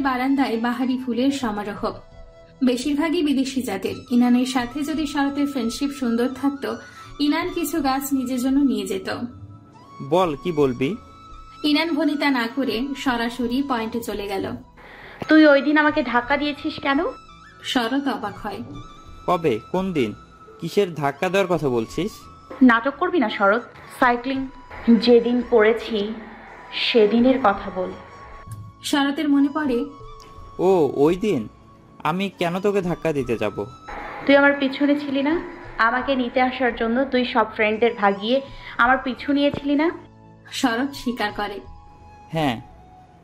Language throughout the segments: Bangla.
বারান্দায় বাহারি ফুলের সমারোহ, বেশিরভাগই বিদেশি জাতের। ইনানের সাথে যদি শরতের ফ্রেন্ডশিপ সুন্দর থাকতো, ইনান কিছু গাছ নিজের জন্য নিয়ে যেত। বল, কি বলবি? ইনান ভনিতা না করে সরাসরি পয়েন্টে চলে গেল। তুই ওই দিন আমাকে ধাক্কা দিয়েছিস কেন? শরৎ অবাক হয়। কবে, কোন দিন, কিসের ধাক্কা দেওয়ার কথা বলছিস? নাটক করবি না শরৎ। সাইক্লিং যেদিন করেছি সেদিনের কথা বল। শরতের মনে পড়ে, ও ওই দিন। আমি কেন তোকে ধাক্কা দিতে যাব? তুই আমার পিছনে ছিলি না? আমাকে নিতে আসার জন্য তুই সব ফ্রেন্ডদের ভাগিয়ে আমার পিছু নিয়েছিলি না? শরৎ স্বীকার করে। হ্যাঁ,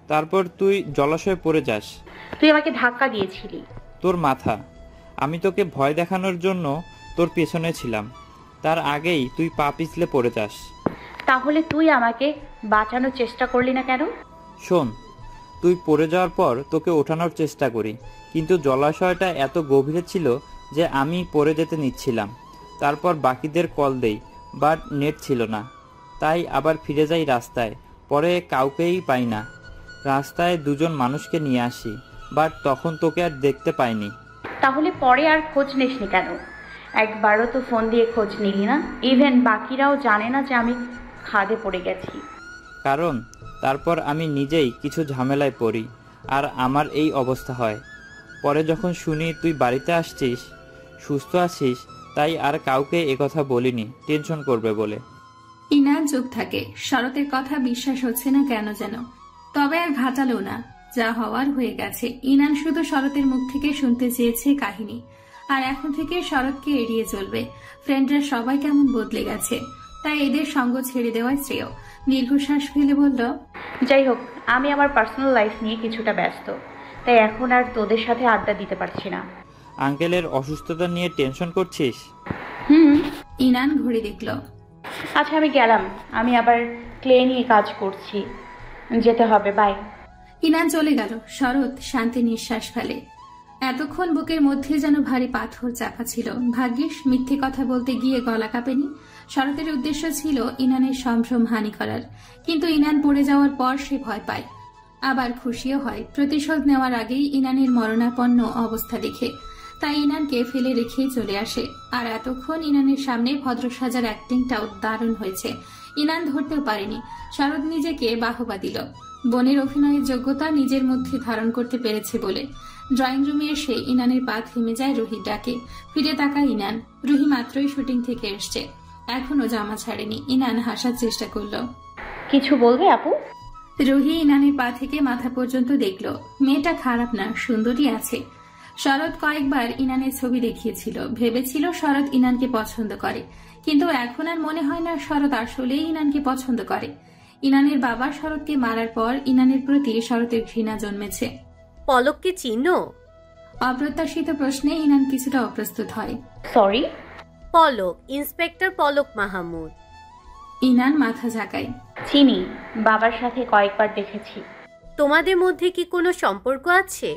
তারপর তুই জলাশয়ে পড়ে যাস। তুই আমাকে ধাক্কা দিয়েছিলি। তোর মাথা। আমি তোকে ভয় দেখানোর জন্য তোর পেছনে ছিলাম, তার আগেই তুই পা পিছলে পড়ে যাস। তাহলে তুই আমাকে বাঁচানোর চেষ্টা করলি না কেন? শোন, তুই পড়ে যাওয়ার পর তোকে ওঠানোর চেষ্টা করি, কিন্তু জলাশয়টা এত গভীরে ছিল যে আমি পড়ে যেতে নিচ্ছিলাম। তারপর বাকিদের কল দেই, বাট নেট ছিল না, তাই আবার ফিরে যাই রাস্তায়। পরে কাউকেই পাই না। রাস্তায় দুজন মানুষকে নিয়ে আসি, বাট তখন তোকে আর দেখতে পাইনি। তাহলে পরে আর খোঁজ নিসনি কেন? একবারও তো ফোন দিয়ে খোঁজ নিলি না। ইভেন বাকিরাও জানে না যে আমি খাদে পড়ে গেছি। কারণ তারপর আমি নিজেই কিছু ঝামেলায় পড়ি, আর আমার এই অবস্থা হয়। পরে যখন শুনি তুই বাড়িতে আসছিস, সুস্থ আছিস, তাই আর কাউকে একথা বলিনি, টেনশন করবে বলে। ইনান চুপ থাকে। শরতের কথা বিশ্বাস হচ্ছে না কেন যেন, তবে আর ঘাটালো না। যা হওয়ার হয়ে গেছে। ইনান শুধু শরতের মুখ থেকে শুনতে চেয়েছে কাহিনী, আর এখন থেকে শরৎকে এড়িয়ে চলবে। ফ্রেন্ডরা সবাই কেমন বদলে গেছে, তাই এদের সঙ্গ ছেড়ে দেওয়াই শ্রেয়। দীর্ঘশ্বাস ফেলে বলল, যাই হোক, আমি আমার পার্সোনাল লাইফ নিয়ে কিছুটা ব্যস্ত, তাই এখন আর তোদের সাথে আড্ডা দিতে পারছি না। আঙ্কেলের অসুস্থতা নিয়ে টেনশন করছিস? ইনান ঘুরে দেখল। আচ্ছা, আমি গেলাম। আমি আবার ক্লে নিয়ে কাজ করছি, যেতে হবে, বাই। ইনান চলে গেল। শরৎ শান্তি নিঃশ্বাস ফেলে। এতক্ষণ বুকের মধ্যে যেন ভারী পাথর চাপা ছিল। ভাগ্যিস মিথ্যে কথা বলতে গিয়ে গলা কাঁপেনি। শরতের উদ্দেশ্য ছিল ইনানের সম্ভ্রম হানি করার, কিন্তু ইনান পড়ে যাওয়ার পর সে ভয় পায়, আবার খুশিও হয় প্রতিশোধ নেওয়ার আগেই ইনানের মরণাপন্ন অবস্থা দেখে। তাই ইনানকে ফেলে রেখেই চলে আসে। আর এতক্ষণ ইনানের সামনে ভদ্র সাজার অ্যাক্টিংটাও দারুণ হয়েছে। ইনান ধরতেও পারেনি। শরৎ নিজেকে বাহবা দিল বোনের অভিনয়ের যোগ্যতা নিজের মধ্যে ধারণ করতে পেরেছে বলে। ড্রয়িং রুমে এসে ইনানের পা থেমে যায় রুহির ডাকে। ফিরে তাকায় ইনান। রুহি মাত্রই শুটিং থেকে এসছে, এখনো জামা ছাড়েনি। ইনান হাসার চেষ্টা করলো। কিছু বলবে আপু? রুহি ইনানের পা থেকে মাথা পর্যন্ত দেখলো। মেয়েটা খারাপ না, সুন্দরী আছে। শরৎ কয়েকবার ইনানের ছবি দেখিয়েছিল, ভেবেছিল শরৎ ইনানকে পছন্দ করে, কিন্তু এখন আর মনে হয় না শরৎ আসলেই ইনানকে পছন্দ করে। ইনানের বাবা শরৎকে মারার পর ইনানের প্রতি শরতের ঘৃণা জন্মেছে। পলককে চিনো? অপ্রত্যাশিত প্রশ্নে ইনান কিছুটা অপ্রস্তুত হয়। সরি? পলক, ইন্সপেক্টর পলক মাহমুদ। ইনান মাথা ঝাঁকায়। চিনি, বাবার সাথে কয়েকবার দেখেছি। তোমাদের মধ্যে কি কোনো সম্পর্ক আছে?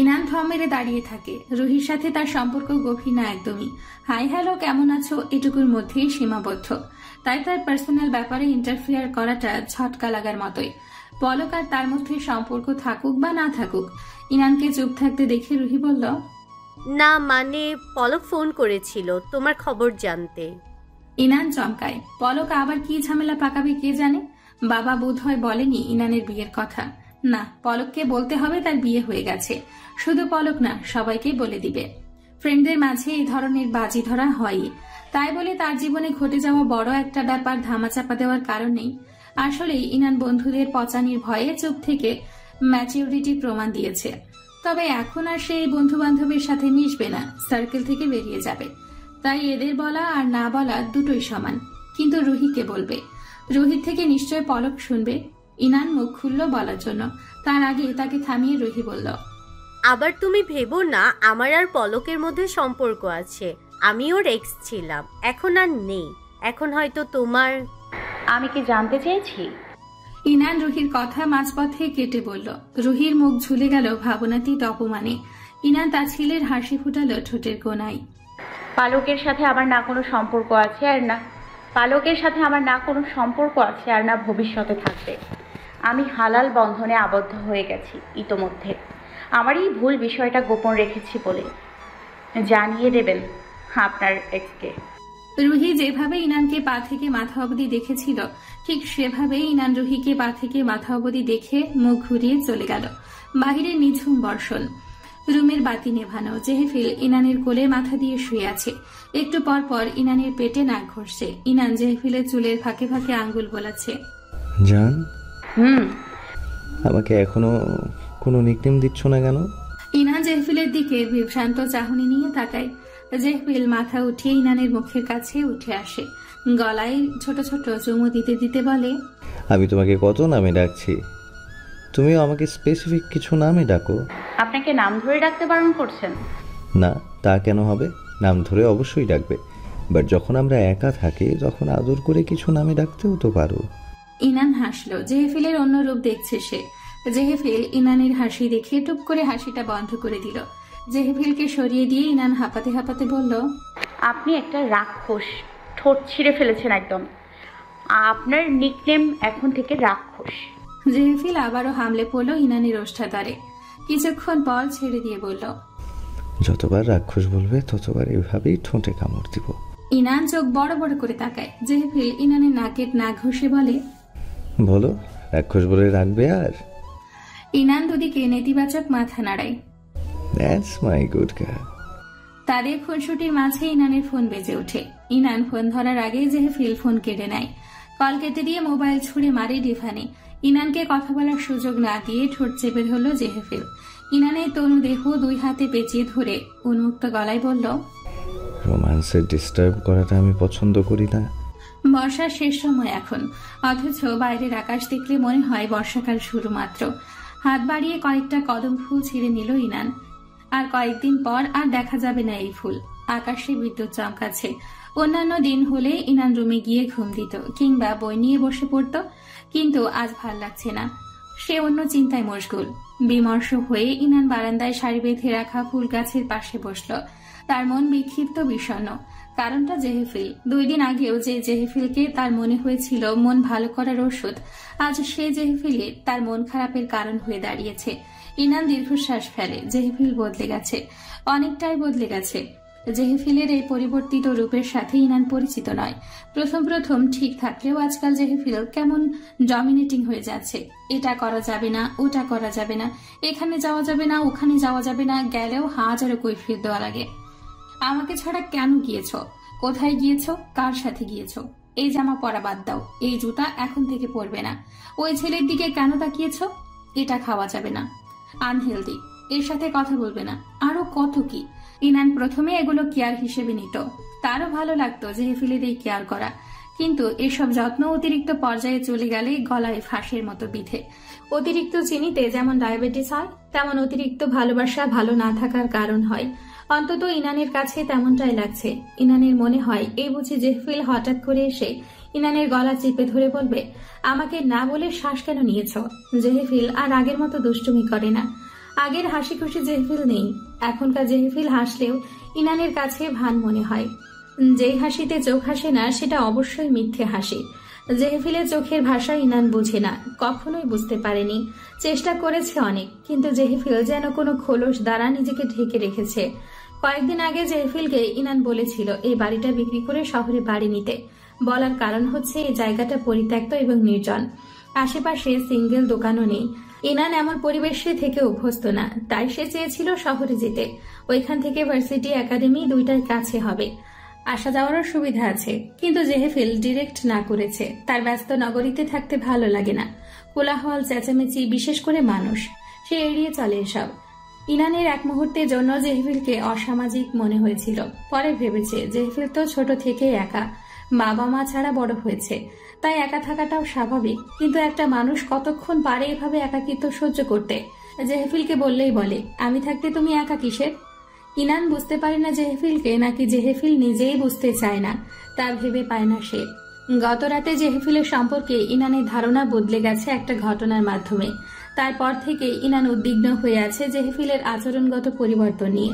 ইনান থম মেরে দাঁড়িয়ে থাকে। রুহির সাথে তার সম্পর্ক গভীর না একদমই। হাই হ্যালো, কেমন আছো এটুকুর মধ্যেই সীমাবদ্ধ। তাই তার পার্সোনাল ব্যাপারে ইন্টারফেয়ার করাটা ঝটকা লাগার মতোই। পলক আর তার মধ্যে সম্পর্ক থাকুক বা না থাকুক। ইনানকে চুপ থাকতে দেখে রুহি বলল, না মানে পলক ফোন করেছিল তোমার খবর জানতে। ইনান চমকায়। পলক আবার কি ঝামেলা পাকাবে কে জানে। বাবা বোধহয় বলেনি ইনানের বিয়ের কথা। না, পলককে বলতে হবে তার বিয়ে হয়ে গেছে। শুধু পলক না, সবাইকে বলে দিবে। ফ্রেন্ডদের মাঝে এই ধরনের বাজি ধরা হয়ই। তাই বলে তার জীবনে ঘটে যাওয়া বড় একটা ব্যাপার ধামাচাপা দেওয়ার কারণ নেই। আসলেই ইনান বন্ধুদের পচানির ভয়ে চুপ থেকে ম্যাচিউরিটি প্রমাণ দিয়েছে। তবে এখন আর সে বন্ধু বান্ধবের সাথে মিশবে না, সার্কেল থেকে বেরিয়ে যাবে। তাই এদের বলা আর না বলা দুটোই সমান। কিন্তু রুহিকে বলবে। রুহির থেকে নিশ্চয় পলক শুনবে। ইনান মুখ খুলল বলার জন্য, তার আগে তাকে থামিয়ে রুহি বলল, আবার তুমি ভেবো না আমার আর পলকের মধ্যে সম্পর্ক আছে। আমি ওর এক্স ছিলাম, এখন আর নেই। এখন হয়তো তোমার। আমি কি জানতে চেয়েছি? ইনান রুহির কথা মাঝপথে কেটে বলল। রুহির মুখ ঝুলে গেল ভাবনাতীত অপমানে। ইনান তার ছেলের হাসি ফুটালো ঠোঁটের কোনায়। পালকের সাথে আমার না কোনো সম্পর্ক আছে আর না ভবিষ্যতে থাকবে। আমি হালাল বন্ধনে আবদ্ধ হয়ে গেছি ইতোমধ্যে। আমারই ভুল, বিষয়টা গোপন রেখেছি বলে। জানিয়ে দেবেন আপনার এক্সকে। রুহি যেভাবে ইনানকে পা থেকে মাথা অবধি দেখেছিল ঠিক সেভাবেই ইনান রুহিকে পা থেকে মাথা অবধি দেখে মুখ ঘুরিয়ে চলে গেল। বাহিরে নিঝুম বর্ষণ, রুমের বাতি নেভানো। জেহেফিল ইনানের কোলে মাথা দিয়ে শুয়ে আছে। একটু পর পর ইনানের পেটে নাক ঘষছে। ইনান জেহেফিলের চুলের ফাঁকে ফাঁকে আঙ্গুল বোলাচ্ছে। জান, আমাকে এখনো কোনো নিকনেম দিচ্ছ না কেন? ইনান জেহেফিলের দিকে বিভ্রান্ত চাহনি নিয়ে তাকায়। জেহেফিল মাথা উঠিয়ে ইনানের মুখের কাছে উঠে আসে, গলায় ছোট ছোট চুমু দিতে দিতে বলে, আমি তোমাকে কত নামে ডাকছি, তুমিও আমাকে স্পেসিফিক কিছু নামে ডাকো। আপনাকে নাম ধরে ডাকতে বারণ করছেন? না, তা কেন হবে? নাম ধরে অবশ্যই ডাকবে, বাট যখন আমরা একা থাকি তখন আদর করে কিছু নামে ডাকতেও তো পারো। ইনান হাসলো। জেহেফিলের অন্য রূপ দেখছে সে। জেহেফিল ইনানের হাসি দেখে টুপ করে হাসিটা বন্ধ করে দিল। জেহেফিলকে সরিয়ে দিয়ে ইনান হাঁপাতে হাঁপাতে বলল, আপনি একটা রাক্ষস, ঠোঁট ছিঁড়ে ফেলেছেন একদম। আপনার নিকনেম এখন থেকে রাক্ষস। জেহেফিল আবারও হামলে পড়ল ইনানের ওষ্ঠাধরে। কিছুক্ষণ পর ছেড়ে দিয়ে বলল, যতবার রাক্ষস বলবে ততবার এভাবেই ঠোঁটে কামড় দিব। ইনান চোখ বড় বড় করে তাকায়। জেহেফিল ইনানের নাকের নাক ঘষে বলে, বলো, রাক্ষস বলে রাখবে? আর ইনান দুদিকে নেতিবাচক মাথা নাড়ায়। That's my good girl. তাদের খুনসুটির মাঝে ইনানের ফোন বেজে ওঠে। ইনান ফোন ধরার আগে জেহেফিল ফোন কেটে নেয়। কল কেটে দিয়ে মোবাইল ছুঁড়ে মারে ডিভানে। ইনানকে কথা বলার সুযোগ না দিয়ে ঠোঁট চেপে ধরল জেহেফিল। ইনানের তনু দেহ দুই হাতে পেঁচিয়ে ধরে উন্মুক্ত গলায় বলল, রোমান্সে ডিস্টার্ব করাটা আমি পছন্দ করি না। বর্ষার শেষ সময় এখন, অথচ বাইরের আকাশ দেখলে মনে হয় বর্ষাকাল শুরু মাত্র। হাত বাড়িয়ে কয়েকটা কদম ফুল ছিঁড়ে নিল ইনান। আর কয়েকদিন পর আর দেখা যাবে না এই ফুল। আকাশে বিদ্যুৎ চমকাচ্ছে। অন্যান্য দিন হলে ইনান রুমে গিয়ে ঘুম দিত কিংবা বই নিয়ে বসে পড়ত, কিন্তু আজ ভাল লাগছে না। সে অন্য চিন্তায় মশগুল। বিমর্ষ হয়ে ইনান বারান্দায় সারি বেঁধে রাখা ফুল গাছের পাশে বসল। তার মন বিক্ষিপ্ত বিষণ্ণ। কারণটা জেহেফিল। 2 দিন আগেও যে জেহেফিলকে তার মনে হয়েছিল মন ভালো করার ওষুধ, আজ সে জেহেফিলে তার মন খারাপের কারণ হয়ে দাঁড়িয়েছে। ইনান দীর্ঘশ্বাস ফেলে। জেহেফিল বদলে গেছে, অনেকটাই বদলে গেছে। জেহেফিলের এই পরিবর্তিত রূপের সাথে ইনান পরিচিত নয়। প্রথম প্রথম ঠিক থাকলেও আজকাল জেহেফিল কেমন ডমিনেটিং হয়ে যাচ্ছে। এটা করা যাবে না, ওটা করা যাবে না, এখানে যাওয়া যাবে না, ওখানে যাওয়া যাবে না, গেলেও হাজারো কৈফিয়ত দেওয়া লাগে। আমাকে ছাড়া কেন গিয়েছ, কোথায় গিয়েছ, কার সাথে গিয়েছ, এই জামা পরা বাদ দাও, এই জুতা এখন থেকে পরবে না, ওই ছেলের দিকে কেন তাকিয়েছ, এটা খাওয়া যাবে না, আনহেলদি, এর সাথে কথা বলবে না, আরো কত কি। ইনান প্রথমে এগুলো কেয়ার হিসেবে নিত। তারও ভালো লাগতো জেহেফিলের এই কেয়ার করা, কিন্তু এসব যত্ন অতিরিক্ত পর্যায়ে চলে গেলে গলায় ফাঁসের মতো বিধে। অতিরিক্ত চিনিতে যেমন ডায়াবেটিস হয়, তেমন অতিরিক্ত ভালোবাসা ভালো না থাকার কারণ হয়। অন্তত ইনানের কাছে তেমনটাই লাগছে। ইনানের মনে হয় এই বুঝি জেহেফিল হঠাৎ করে এসে ইনানের গলা চেপে ধরে বলবে, আমাকে না বলে শ্বাস কেন নিয়েছ। জেহেফিল আর আগের মতো দুষ্টুমি করে না। আগের হাসি খুশি জেহেফিল নেই। এখনকার জেহেফিল হাসলেও ইনানের কাছে ভান মনে হয়। যেই হাসিতে চোখ হাসে না সেটা অবশ্যই মিথ্যে হাসি। জেহেফিলের চোখের ভাষা ইনান বুঝে না, কখনোই বুঝতে পারেনি। চেষ্টা করেছে অনেক, কিন্তু জেহেফিল যেন কোনো খোলস দ্বারা নিজেকে ঢেকে রেখেছে। কয়েকদিন আগে জেহেফিলকে ইনান বলেছিল এই বাড়িটা বিক্রি করে শহরে বাড়ি নিতে। বলার কারণ হচ্ছে এই জায়গাটা পরিত্যক্ত এবং নির্জন, আশেপাশে সিঙ্গেল দোকানও নেই। ইনান এমন পরিবেশে থেকে অভ্যস্ত না, তাই সে চেয়েছিল শহরে যেতে। ওইখান থেকে ভার্সিটি একাডেমি দুইটার কাছে হবে, আসা যাওয়ারও সুবিধা আছে। কিন্তু জেহেফিল ডিরেক্ট না করেছে। তার ব্যস্ত নগরীতে থাকতে ভালো লাগে না। কোলাহল, চেঁচামেচি, বিশেষ করে মানুষ, সে এড়িয়ে চলে এসব। ইনানের এক মুহূর্তের জন্য জেহেফিলকে অসামাজিক মনে হয়েছিল। পরে ভেবেছে জেহেফিল তো ছোট থেকেই একা, বাবা মা ছাড়া বড় হয়েছে, তাই একা থাকাটাও স্বাভাবিক। কিন্তু একটা মানুষ কতক্ষণ পারে এভাবে একাকিত্ব সহ্য করতে। জেহেফিলকে বললেই বলে, আমি থাকতে তুমি একা কিসের। ইনান বুঝতে পারে না জেহেফিলকে, নাকি জেহেফিল নিজেই বুঝতে চায় না, তা ভেবে পায় না সে। গত রাতে জেহেফিলের সম্পর্কে ইনানের ধারণা বদলে গেছে একটা ঘটনার মাধ্যমে। তারপর থেকে ইনান উদ্বিগ্ন হয়ে আছে জেহেফিলের আচরণগত পরিবর্তন নিয়ে।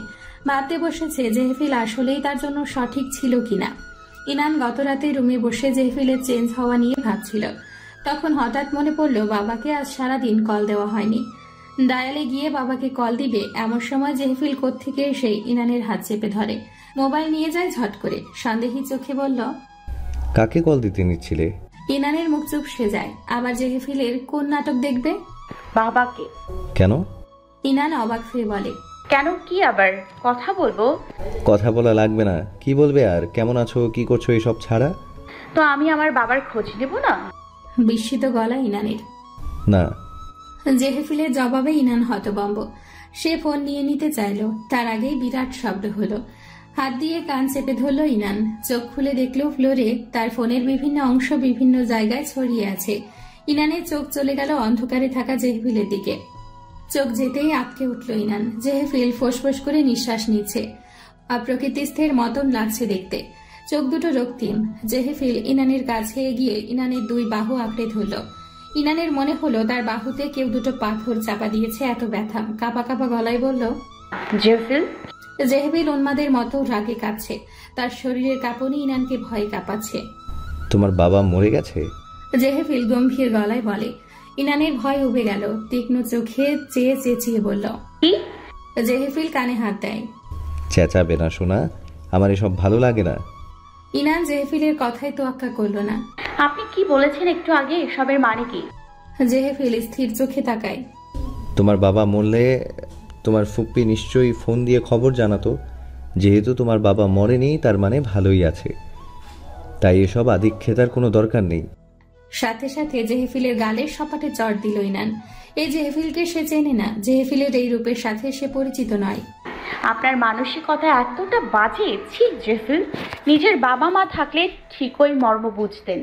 ভাবতে বসেছে জেহেফিল আসলেই তার জন্য সঠিক ছিল কিনা। ইনান গত রাতে রুমে বসে জেহেফিলের চেঞ্জ হওয়া নিয়ে ভাবছিল। তখন হঠাৎ মনে পড়ল বাবাকে আজ সারাদিন কল দেওয়া হয়নি। ডায়ালে গিয়ে বাবাকে কল দিবে এমন সময় জেহেফিল কোত্থেকে এসে ইনানের হাত চেপে ধরে, মোবাইল নিয়ে যায় ঝট করে। সন্দেহী চোখে বলল, কাকে কল দিতে নিচ্ছিলে? ইনানের মুখ চুপসে যায়। আবার জেহেফিলের কোন নাটক দেখবে? বাবাকে। কেন? ইনান অবাক হয়ে বলে, কেন কি আবার? কথা বলবো। কথা বলা লাগবে না। কি বলবে আর? কেমন আছো, কি করছো, এসব ছাড়া? তো আমি আমার বাবার খোঁজ নেব না? বিস্মিত গলা ইনানের। না। জেহেফিলের জবাবে ইনান হতভম্ব। সে ফোন নিয়ে নিতে চাইল, তার আগেই বিরাট শব্দ হলো। হাত দিয়ে কান চেপে ধরল ইনান। চোখ খুলে দেখল ফ্লোরে তার ফোনের বিভিন্ন অংশ বিভিন্ন জায়গায় ছড়িয়ে আছে। ইনানের চোখ চলে গেল অন্ধকারে থাকা জেহেফিলের দিকে। চোখ যেতেই আটকে উঠল ইনান। জেহেফিল ফোঁস করে নিঃশ্বাস নিচ্ছে, অপ্রকৃতিস্থের মতন লাগছে দেখতে। চোখ দুটো রক্তিম। জেহেফিল ইনানের কাছে এগিয়ে ইনানের দুই বাহু আঁকড়ে ধরল। ইনানের মনে হলো তার বাহুতে কেউ দুটো পাথর চাপা দিয়েছে, এত ব্যথা। কাঁপা কাঁপা গলায় বলল, জেফিল। জেহেফিল উন্মাদের মতো রাগে কাঁপছে, তার শরীরের কাঁপুনি ইনানকে ভয়ে কাঁপাচ্ছে। তোমার বাবা মরে গেছে? জেহেফিল গম্ভীর গলায় বলে। ইনানের ভয় উবে গেল, তীক্ষ্ণ চোখে চেয়ে চেঁচিয়ে বলল, কি? জেহেফিল কানে হাত দেয়। চেঁচাবে না শোনা, আমার এসব ভালো লাগে না। ইনান জেহেফিলের কথায় তোয়াক্কা করল না। আপনি কি বলেছেন একটু আগে, এসবের মানে কি? জেহেফিল স্থির চোখে তাকায়। তোমার বাবা মরলে তোমার ফুপ্পি নিশ্চয়ই ফোন দিয়ে খবর জানাতো। যেহেতু তোমার বাবা মরেনি, তার মানে ভালোই আছে, তাই এসব আদিক্ষেতার কোনো দরকার নেই। সাথে সাথে জেহেফিলের গালের সপাটে চড় দিল ইনান। এই জেহেফিলকে সে চেনে না, জেহেফিলের এই রূপের সাথে সে পরিচিত নয়। আপনার মানসিকতা এতটা বাজে। ছি জেফিল, নিজের বাবা মা থাকলে ঠিকই মর্ম বুঝতেন।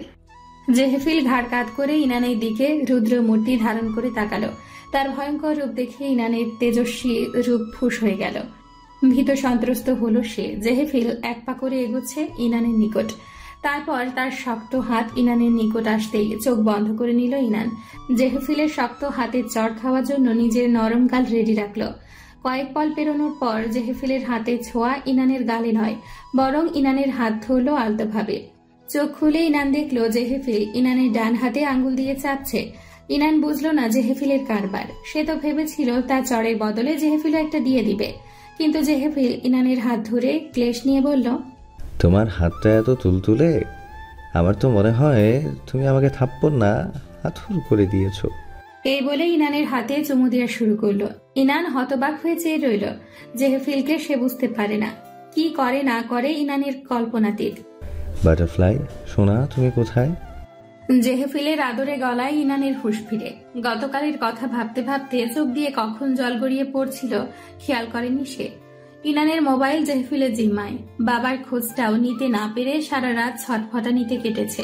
জেহেফিল ঘাড় কাত করে ইনানের দিকে রুদ্র মূর্তি ধারণ করে তাকালো। তার ভয়ঙ্কর রূপ দেখে ইনানের তেজস্বী রূপ ফুস হয়ে গেল। ভীত সন্ত্রস্ত হলো সে। জেহেফিল এক পা করে এগোচ্ছে ইনানের নিকট। তারপর তার শক্ত হাত ইনানের নিকট আসতেই চোখ বন্ধ করে নিল ইনান। জেহেফিলের শক্ত হাতের চড় খাওয়ার জন্য নিজের নরম গাল রেডি রাখল। কয়েক পল পেরোনোর পর জেহেফিলের হাতে ছোঁয়া ইনানের গালে নয়, বরং ইনানের হাত ধরল আলতোভাবে। চোখ খুলে ইনান দেখল জেহেফিল ইনানের ডান হাতে আঙ্গুল দিয়ে চাপছে। ইনান বুঝল না জেহেফিলের কারবার। সে তো ভেবেছিল তার চড়ের বদলে জেহেফিল একটা দিয়ে দিবে, কিন্তু জেহেফিল ইনানের হাত ধরে ক্লেশ নিয়ে বলল, তোমার হাতটা এত তুলতুলে, আমার তো মনে হয় তুমি আমাকে থাপ্পড় না হাতুর করে দিয়েছো। এই বলে ইনানের হাতে চুমু দেওয়া শুরু করলো। ইনান হতবাক হয়ে চেয়ে রইল। জেহেফিলকে সে বুঝতে পারে না, কি করে না করে ইনানের কল্পনাতীত। বাটারফ্লাই সোনা, তুমি কোথায়? জেহেফিলের আদরে গলায় ইনানের হুঁশ ফিরে। গতকালের কথা ভাবতে ভাবতে চোখ দিয়ে কখন জল গড়িয়ে পড়ছিল খেয়াল করেনি সে। ইনানের মোবাইল জেহেফিলের জিম্মায়। বাবার খোঁজটাও নিতে না পেরে সারা রাত ছটফটানিতে কেটেছে।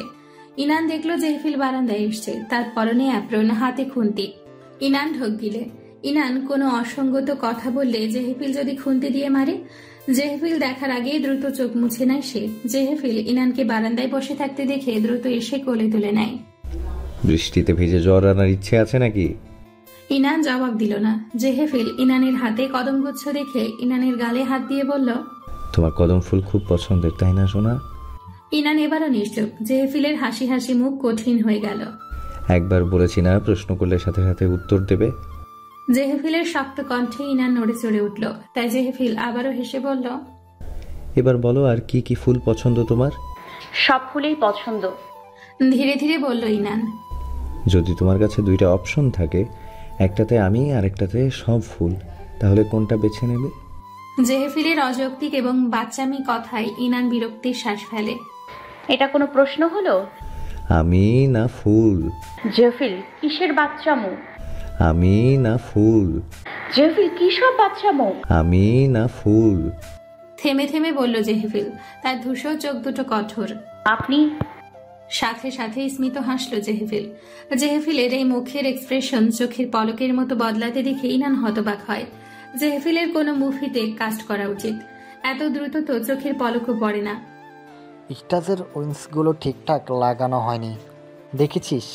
ইনান দেখলো জেহেফিল বারান্দায় এসছে, তার পরনে অ্যাপ্রন, হাতে খুন্তি। ইনান ঢোক গিলে। ইনান কোনো অসঙ্গত কথা বললে জেহেফিল যদি খুন্তি দিয়ে মারে। জেহেফিল দেখার আগেই দ্রুত চোখ মুছে নেয় সে। জেহেফিল ইনানকে বারান্দায় বসে থাকতে দেখে দ্রুত এসে কোলে তুলে নেয়। বৃষ্টিতে ভিজে জ্বর আনার ইচ্ছে আছে নাকি? ইনান জবাব দিল না। জেহেফিল ইনানের হাতে কদমগুচ্ছ দেখে ইনানের গালে হাত দিয়ে বলল, তোমার কদম ফুল খুব পছন্দের, তাই না সোনা? ইনান এবারও নিশ্চুপ। জেহেফিলের হাসি হাসি মুখ কঠিন হয়ে গেল। একবার বলেছি না, প্রশ্ন করলে সাথে সাথে উত্তর দেবে। জেহেফিলের শক্ত কণ্ঠে ইনান নড়ে চড়ে উঠল। তাই জেহেফিল আবারও হেসে বলল, এবার বলো আর কি কি ফুল পছন্দ তোমার? সব ফুলেই পছন্দ। ধীরে ধীরে বলল ইনান। যদি তোমার কাছে দুইটা অপশন থাকে, একটাতে আমি আর একটাতে সব ফুল, তাহলে কোনটা বেছে নেবে? জেহেফিলের অযৌক্তিক এবং বাচ্চামি কথায় ইনান বিরক্তির শ্বাস ফেলে। এটা কোনো প্রশ্ন হলো? আমি না ফুল। জেফিল, কিসের বাচ্চামো? আমি না ফুল। জেফিল, কিসব বাচ্চামো? আমি না ফুল। থেমে থেমে বলল জেহেফিল। তার ধূসর চোখ দুটো কঠোর। আপনি? সাথে সাথে স্মিত হাসল জেহেফিল। জেহেফিলের এই মুখের এক্সপ্রেশন চোখের পলকের মতো বদলাতে দেখে ইনান হতবাক হয়। জেহেফিলের কোনো মুভিতে কাস্ট করা উচিত। এত দ্রুত তো চোখের পলকও পড়ে না। স্টাজের উইংসগুলো ঠিকঠাক লাগানো হয়নি, দেখেছিস?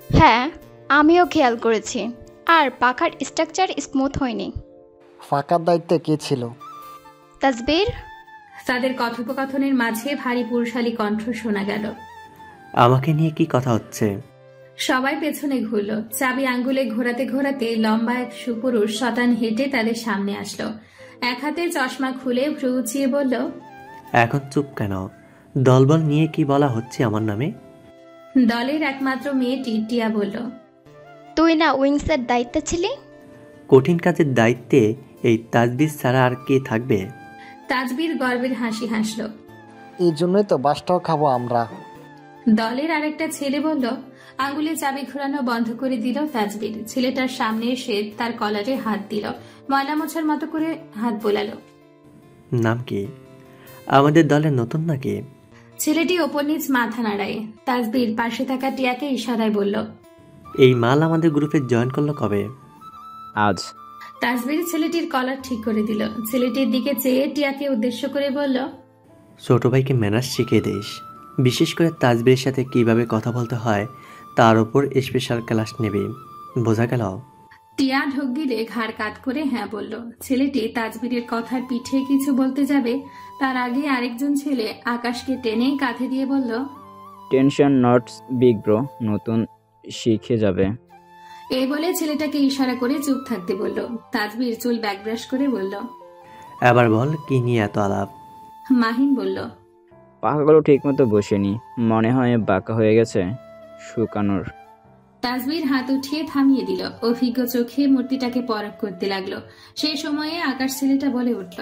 হ্যাঁ, আমিও খেয়াল করেছি। আর পাখার স্ট্রাকচার স্মুথ হয়নি। ফাঁকার দায়িত্বে কে ছিল? তাসবির। তাদের কথোপকথনের মাঝে ভারী পুরুষালী কণ্ঠ শোনা গেল। আমাকে নিয়ে কি কথা হচ্ছে? সবাই পেছনে ঘুরল। চাবি আঙ্গুলে ঘোরাতে ঘোরাতে লম্বা এক সুপুরুষ শতান হেঁটে তাদের সামনে আসলো। এক হাতে চশমা খুলে ভ্রু উঁচিয়ে বলল, এখন চুপ কেন? দলবল নিয়ে কি বলা হচ্ছে আমার নামে? দলের একমাত্র মেয়েটি টিয়া বলল, তুই না উইংসের দায়িত্বে ছিলি? কঠিন কাজের দায়িত্বে এই তাজবিজ ছাড়া আর কে থাকবে? তাজবীর গর্বের হাসি হাসল। এই জন্যই তো বাসটাও খাবো আমরা। দলের আরেকটা ছেলে বলল। আঙ্গুলে চাবি ঘোরানো বন্ধ করে দিল তাজবীর। ছেলেটার সামনে এসে তার কলারে হাত দিল, ময়লা মোছার মতো করে হাত বোলালো। নাম কি? আমাদের দলের নতুন নাকি? ছেলেটি ওপর নিচ মাথা নাড়ায়। তাজবীর পাশে থাকা টিয়াকে ইশারায় বলল, এই মাল আমাদের গ্রুপে জয়েন করলো কবে? আজ। তাজবীর ছেলেটির কলার ঠিক করে দিল। ছেলেটির দিকে চেয়ে টিয়াকে উদ্দেশ্য করে বলল, ছোট ভাইকে ম্যানার্স শিখিয়ে দিস, বিশেষ করে তাজবীরের সাথে কিভাবে কথা বলতে হয় তার উপর স্পেশাল ক্লাস নেবে, বোঝা গেল? টিয়া ঢোক গিলে ঘাড় কাত করে হ্যাঁ বলল। ছেলেটি তাজবীরের কথার পিঠে কিছু বলতে যাবে, তার আগে আরেকজন ছেলে আকাশকে টেনে কাঁধে দিয়ে বলল, টেনশন নটস বিগ ব্রো, নতুন শিখে যাবে। এই বলে ছেলেটাকে ইশারা করে চুপ থাকতে বলল। তাজবীর চুল ব্যাকব্রাশ করে বলল, এবার বল কি নিয়ে এত আলাপ? মাহিন বলল, পাখাগুলো ঠিক মতো বসেনি, মনে হয় বাঁকা হয়ে গেছে শুকানোর। তাজবীর হাত উঠিয়ে থামিয়ে দিল। অভিজ্ঞ চোখে মূর্তিটাকে পরখ করতে লাগলো। সেই সময়ে আকাশ ছেলেটা বলে উঠল,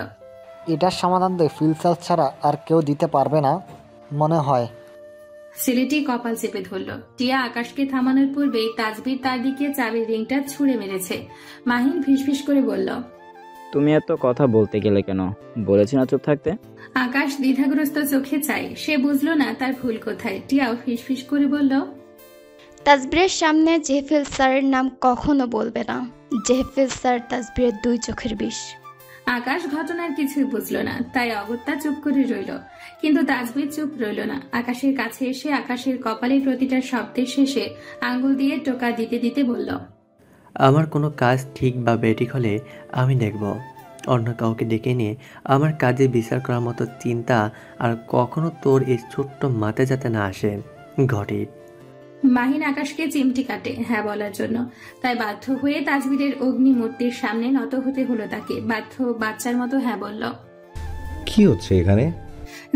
এটার সমাধান তো ফিলসাল ছাড়া আর কেউ দিতে পারবে না মনে হয়। ছেলেটি কপাল চেপে ধরল। টিয়া আকাশকে থামানোর পূর্বেই তাজবীর তার দিকে চাবির রিংটা ছুঁড়ে মেরেছে। মাহিন ফিসফিস করে বলল, তুমি এত কথা বলতে গেলে কেন? বলেছি না চুপ থাকতে। আকাশ দ্বিধাগ্রস্ত চোখে চায়। সে বুঝলো না তার ভুল কোথায়। টিয়াও ফিসফিস করে বলল, তাজবীরের সামনে জেহফিল স্যারের নাম কখনো বলবে না। জেহফিল স্যার তাজবীরের 2 চোখের বিষ। আকাশ ঘটনার কিছুই বুঝলো না, তাই অগত্যা চুপ করে রইল। কিন্তু তাজবীর চুপ রইল না। আকাশের কাছে এসে আকাশের কপালের প্রতিটা শব্দের শেষে আঙ্গুল দিয়ে টোকা দিতে দিতে বলল, আমার কোনো কাজ ঠিক বা বেঠিক হলে আমি দেখব, অন্য কাউকে ডেকে নিয়ে আমার কাজে বিচার করার মতো চিন্তা আর কখনো তোর এই ছোট্ট মাথায় যাতে না আসে। ঘটে। মাহিন আকাশকে চিমটি কাটে হ্যাঁ বলার জন্য, তাই বাধ্য হয়ে তাজবীরের অগ্নি মূর্তির সামনে নত হতে হলো তাকে। বাধ্য বাচ্চার মতো হ্যাঁ বলল। কি হচ্ছে এখানে?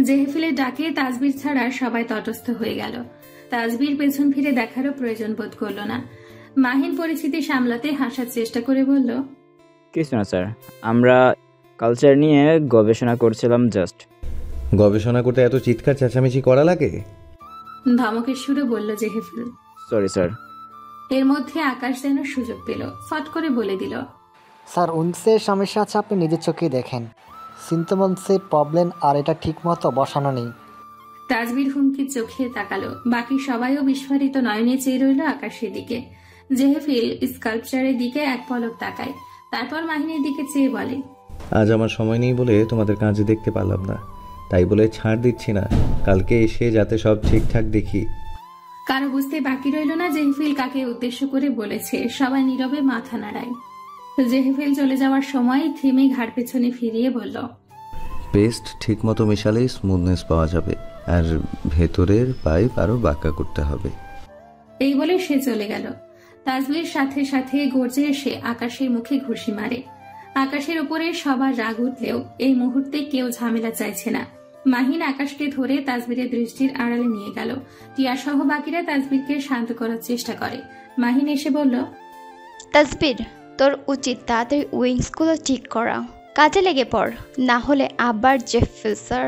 জেহফিলের ডাকে তাজবীর ছাড়া সবাই তটস্থ হয়ে গেল। তাজবীর পেছন ফিরে দেখারও প্রয়োজন বোধ করল না। মাহিন পরিস্থিতি সামলাতে হাসার চেষ্টা করে বলল, কিছু না স্যার, আমরা কালচার নিয়ে গবেষণা করছিলাম জাস্ট। গবেষণা করতে এত চিৎকার চেঁচামেচি করা লাগে? ধমকের সুরে বলল জেহফিল। Sorry sir. এর মধ্যে আকাশ যেন সুযোগ পেল, ফট করে বলে দিল, স্যার উইংসের সমস্যা আছে, আপনি নিজের চোখেই দেখেন। সিনথমন্সে প্রবলেম আর এটা ঠিক মতো বসানো নেই। তাজবীর হুমকির চোখে তাকালো। বাকি সবাইও বিস্ফারিত নয়নে চেয়ে রইল আকাশের দিকে। জেহফিল স্কাল্পচারের দিকে এক পলক তাকায়, তারপর মাহিনের দিকে চেয়ে বলে, আজ আমার সময় নেই বলে তোমাদের কাজে দেখতে পারলাম না, তাই বলে ছাড় দিচ্ছি না, কালকে এসে যাতে সব ঠিকঠাক দেখি। কারো বুঝতে বাকি রইল না জেহফিল কাকে উদ্দেশ্য করে বলেছে। সবাই নীরবে মাথা নাড়ায়। জেহফিল চলে যাওয়ার সময় থেমে ঘাড় পেছনে ফিরিয়ে বলল, পেস্ট ঠিক মতো মেশালেই স্মুথনেস পাওয়া যাবে, আর ভেতরের পাইপ আরও বাঁকা করতে হবে। এই বলে সে চলে গেল। তাজবীর সাথে সাথে গর্জে এসে আকাশের মুখে ঘুষি মারে। আকাশের উপরে সবার রাগ উঠলেও এই মুহূর্তে কেউ ঝামেলা চাইছে না। মাহিন আকাশকে ধরে তাজবীরের দৃষ্টির আড়ালে নিয়ে গেল। টিয়া সহ বাকিরা তাজবীরকে শান্ত করার চেষ্টা করে। মাহিন এসে বলল, তাজবীর, তোর উচিত তাড়াতাড়ি উইংসগুলো ঠিক করা, কাজে লেগে পড়, না হলে আবার Jehfil sir.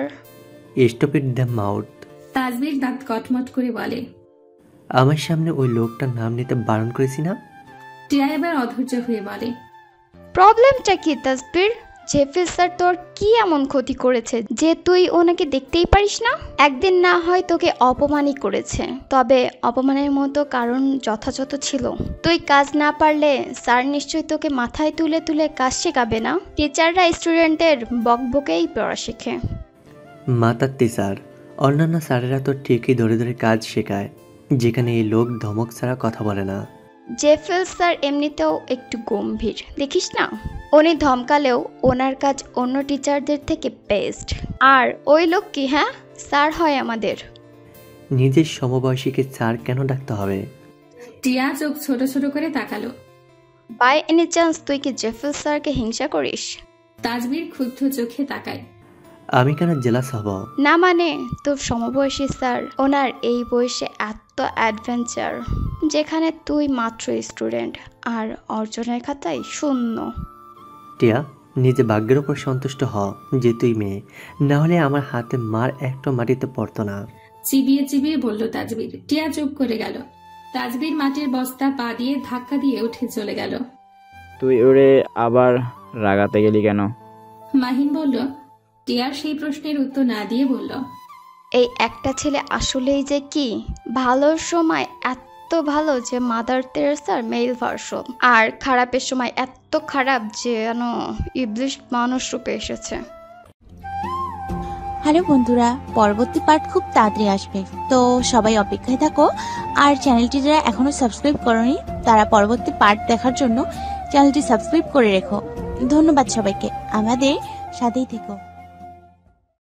Stop it the mouth. Tajbir দাঁত কটমট করে বলে, আমার সামনে ওই লোকটার নাম নিতে বারণ করেছি না? টিয়া এবার অধৈর্য হয়ে বলে, প্রবলেমটা কি তাজবীর? জেহফিল স্যার তোর কি এমন ক্ষতি করেছে যে তুই ওনাকে দেখতেই পারিস না? একদিন না হয় তোকে অপমানই করেছে, তবে অপমানের মতো কারণ যথাযথ ছিল। তুই কাজ না পারলে স্যার নিশ্চয়ই তোকে মাথায় তুলে তুলে কাজ শেখাবে না? টিচাররা স্টুডেন্টের বকবকেই পড়া শেখে। মাতার টিচার, অন্যান্য স্যারেরা তো ঠিকই ধরে ধরে কাজ শেখায়, যেখানে এই লোক ধমক ছাড়া কথা বলে না। জেহফিল স্যার এমনিতেও একটু গম্ভীর, দেখিস না? উনি ধমকালেও ওনার কাজ অন্য টিচারদের থেকে বেস্ট। আর ওই লোক কি, হ্যাঁ, স্যার হয় আমাদের। নিজের সমবয়সীকে স্যার কেন ডাকতে হবে? টিয়া চোখ ছোট ছোট করে তাকালো। বাই এনি চান্স তুই কি জেফিল স্যারকে হিংসা করিস? তাজবীর ক্ষুব্ধ চোখে তাকায়। আমি কেন জেলাস হব? না মানে তোর সমবয়সী স্যার, ওনার এই বয়সে এত অ্যাডভেঞ্চার, যেখানে তুই মাত্র স্টুডেন্ট আর অর্জনের খাতায় শূন্য। টিয়া, নিজে ভাগ্যের উপর সন্তুষ্ট হ যে তুই মেয়ে, না হলে আমার হাতে মার একটা মাটিতে পড়তো না। চিবিয়ে চিবিয়ে বলল তাজবীর। টিয়া চুপ করে গেল। তাজবীর মাটির বস্তা পা দিয়ে ধাক্কা দিয়ে উঠে চলে গেল। তুই ওরে আবার রাগাতে গেলি কেন? মাহিন বলল। টিয়ার সেই প্রশ্নের উত্তর না দিয়ে বলল, এই একটা ছেলে আসলেই যে কি ভালোর সময় এত ভালো যে মাদার তেরেসার মেল ভার্সন, আর খারাপের সময় এত খারাপ যে যেন ইবলিশ মানুষ রূপে এসেছে। হ্যালো বন্ধুরা, পরবর্তী পার্ট খুব তাড়াতাড়ি আসবে, তো সবাই অপেক্ষায় থাকো। আর চ্যানেলটি যারা এখনো সাবস্ক্রাইব করোনি তারা পরবর্তী পার্ট দেখার জন্য চ্যানেলটি সাবস্ক্রাইব করে রেখো। ধন্যবাদ সবাইকে, আমাদের সাথেই থেকো।